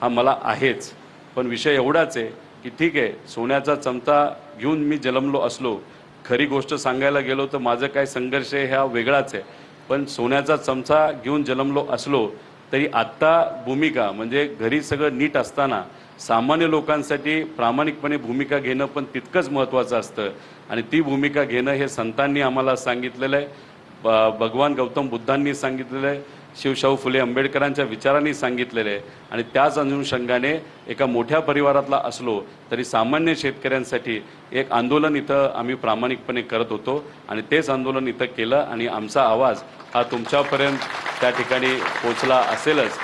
हा मला आहेच, पण विषय एवढाच आहे की ठीक आहे, सोन्याचा चमचा घेऊन मी जन्मलो असलो, खरी गोष्ट सांगायला गेलो तर माझं काय संघर्ष आहे हा वेगळाच आहे, पण सोन्याचा चमचा घेऊन जन्मलो असलो तरी आत्ता भूमिका म्हणजे घरी सगळं नीट असताना सामान्य लोकांसाठी प्रामाणिकपणे भूमिका घेणं पण तितकंच महत्त्वाचं असतं. आणि ती भूमिका घेणं हे संतांनी आम्हाला सांगितलेलं आहे, भगवान गौतम बुद्धांनी सांगितलेलं आहे, शिवशाहू फुले आंबेडकरांच्या विचारांनी सांगितलेले आहे. आणि त्याच अनुषंगाने एका मोठ्या परिवारातला असलो तरी सामान्य शेतकऱ्यांसाठी एक आंदोलन इथं आम्ही प्रामाणिकपणे करत होतो आणि तेच आंदोलन इथं केलं आणि आमचा आवाज हा तुमच्यापर्यंत त्या ठिकाणी पोचला असेलच.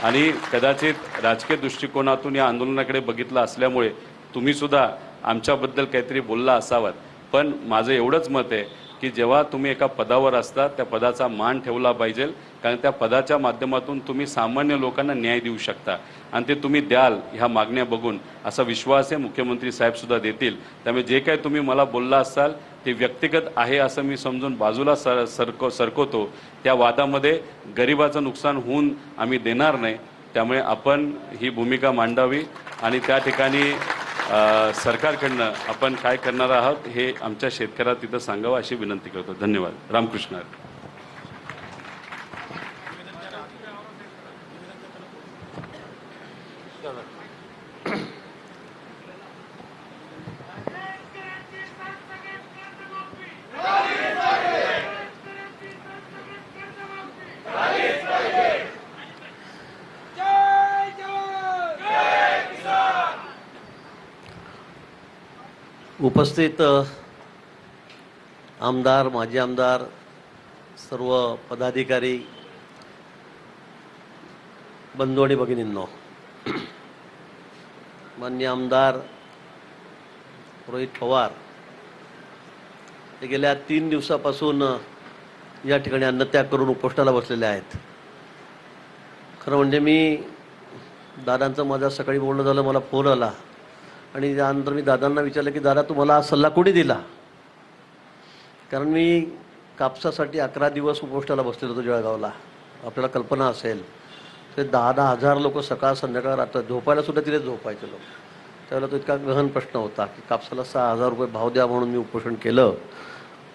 आणि कदाचित राजकीय दृष्टिकोनातून या आंदोलनाकडे बघितलं असल्यामुळे तुम्हीसुद्धा आमच्याबद्दल काहीतरी बोलला असावात, पण माझं एवढंच मत आहे की जेव्हा तुम्ही एका पदावर असता त्या पदाचा मान ठेवला पाहिजे, कारण त्या पदाच्या माध्यमातून तुम्ही सामान्य लोकांना न्याय देऊ शकता आणि ते तुम्ही द्याल ह्या मागण्या बघून असा विश्वास आहे मुख्यमंत्री साहेबसुद्धा देतील. त्यामुळे जे काही तुम्ही मला बोलला असाल ते व्यक्तिगत आहे असं मी समजून बाजूला सरकवतो. त्या वादामध्ये गरिबाचं नुकसान होऊन आम्ही देणार नाही. त्यामुळे आपण ही भूमिका मांडावी आणि त्या ठिकाणी सरकारकडनं आपण काय करणार आहोत हे आमच्या शेतकऱ्याला तिथं सांगावं अशी विनंती करतो. धन्यवाद. रामकृष्ण. उपस्थित आमदार, माजी आमदार, सर्व पदाधिकारी, बंधू आणि भगिनींनो, माननीय आमदार रोहित पवार हे गेल्या 3 दिवसापासून या ठिकाणी अन्नत्याग करून उपोषणाला बसलेले आहेत. खरं म्हणजे मी दादांचं माझं सकाळी बोलणं झालं, मला फोन आला आणि त्यानंतर मी दादांना विचारलं की दादा तुम्हाला हा सल्ला कोणी दिला, कारण मी कापसासाठी 11 दिवस उपोषणाला बसलेलो होतो जळगावला. आपल्याला कल्पना असेल ते 10-10 हजार लोक सकाळ संध्याकाळ रात्र झोपायला सुद्धा तिथे झोपायचे लोक. त्यावेळेला तो इतका गहन प्रश्न होता की कापसाला 6,000 रुपये भाव द्या म्हणून मी उपोषण केलं.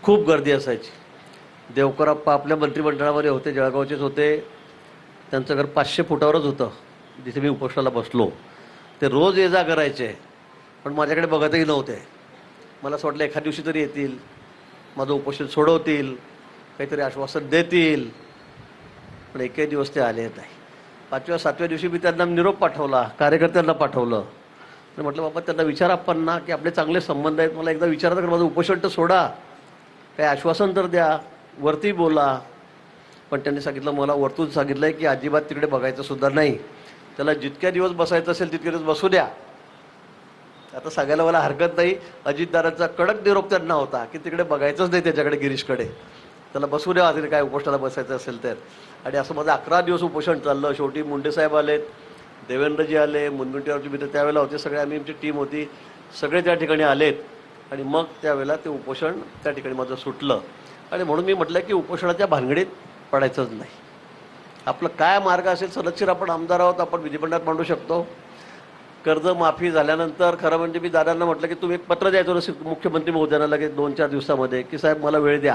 खूप गर्दी असायची. देवकरप्पा आपल्या मंत्रिमंडळामध्ये होते, जळगावचेच होते. त्यांचं घर 500 फुटावरच होतं जिथे मी उपोषणाला बसलो. ते रोज ये जा करायचे पण माझ्याकडे बघतही नव्हते. मला असं वाटलं एखाद्या दिवशी तरी येतील, माझं उपोषण सोडवतील, काहीतरी आश्वासन देतील, पण एकही दिवस ते आले नाही. 5व्या-7व्या दिवशी मी त्यांना निरोप पाठवला, कार्यकर्त्यांना पाठवलं आणि म्हटलं बाबा त्यांना विचारा आपणना की आपले चांगले संबंध आहेत, मला एकदा विचारा तर माझं उपोषण तर सोडा, काही आश्वासन तर द्या, वरती बोला. पण त्यांनी सांगितलं, मला वरतून सांगितलं आहे की अजिबात तिकडे बघायचं सुद्धा नाही, त्याला जितक्या दिवस बसायचं असेल तितके दिवस बसू द्या. आता सांगायला मला हरकत नाही, अजितदारांचा कडक निरोप त्यांना होता की तिकडे बघायचंच नाही त्याच्याकडे, गिरीशकडे, त्याला बसू द्या तिथे काय उपोषणाला बसायचं असेल तर. आणि असं माझं 11 दिवस उपोषण चाललं. शेवटी मुंडेसाहेब आलेत, देवेंद्रजी आले, मुनगंटीवारची मित्र त्यावेळेला होते, सगळे आम्ही आमची टीम होती, सगळे त्या ठिकाणी आलेत आणि मग त्यावेळेला ते उपोषण त्या ठिकाणी माझं सुटलं. आणि म्हणून मी म्हटलं की उपोषणाच्या भानगडीत पडायचंच नाही. आपलं काय मार्ग असेल सदस्यशीर, आपण आमदार आहोत, आपण विधिमंडळात मांडू शकतो. कर्जमाफी झाल्यानंतर खरं म्हणजे मी दादांना म्हटलं की तुम्ही एक पत्र द्यायचं होतं मुख्यमंत्री महोदयांना लगेच 2-4 दिवसामध्ये की साहेब मला वेळ द्या,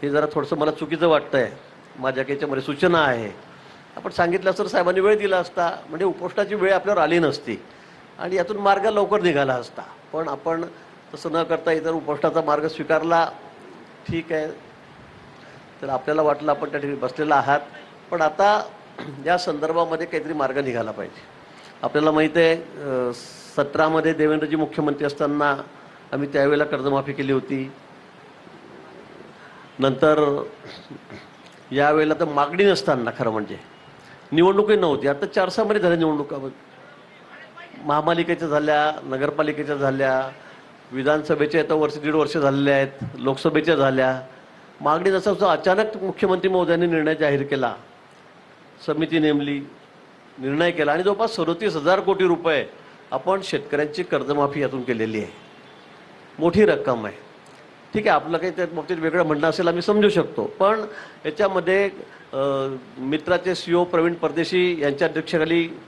हे जरा थोडंसं मला चुकीचं वाटतं आहे, माझ्या याच्यामध्ये सूचना आहे. आपण सांगितलं असतं साहेबांनी वेळ दिला असता, म्हणजे उपोषणाची वेळ आपल्यावर आली नसती आणि यातून मार्ग लवकर निघाला असता. पण आपण तसं न करता इतर उपोषणाचा मार्ग स्वीकारला. ठीक आहे, तर आपल्याला वाटलं आपण त्या ठिकाणी बसलेला आहात, पण आता या संदर्भामध्ये काहीतरी मार्ग निघाला पाहिजे. आपल्याला माहीत आहे 17मध्ये देवेंद्रजी मुख्यमंत्री असताना आम्ही त्यावेळेला कर्जमाफी केली होती. नंतर यावेळेला तर मागणी नसताना खरं म्हणजे निवडणूकही नव्हती. आता 4-6 महिने झाल्या निवडणुका, महापालिकेच्या झाल्या, नगरपालिकेच्या झाल्या, विधानसभेच्या आता वर्ष 1.5 वर्ष झालेले आहेत, लोकसभेच्या झाल्या. मागणी नसताना अचानक मुख्यमंत्री महोदयांनी निर्णय जाहीर केला, समिती नेमली, निर्णय केला आणि जवळपास 37,000 कोटी रुपये आपण शेतकऱ्यांची कर्जमाफी यातून केलेली आहे. मोठी रक्कम आहे. ठीक आहे, आपलं काही त्या बाबतीत वेगळं म्हणणं असेल आम्ही समजू शकतो, पण याच्यामध्ये मित्राचे CEO प्रवीण परदेशी यांच्या अध्यक्षतेखाली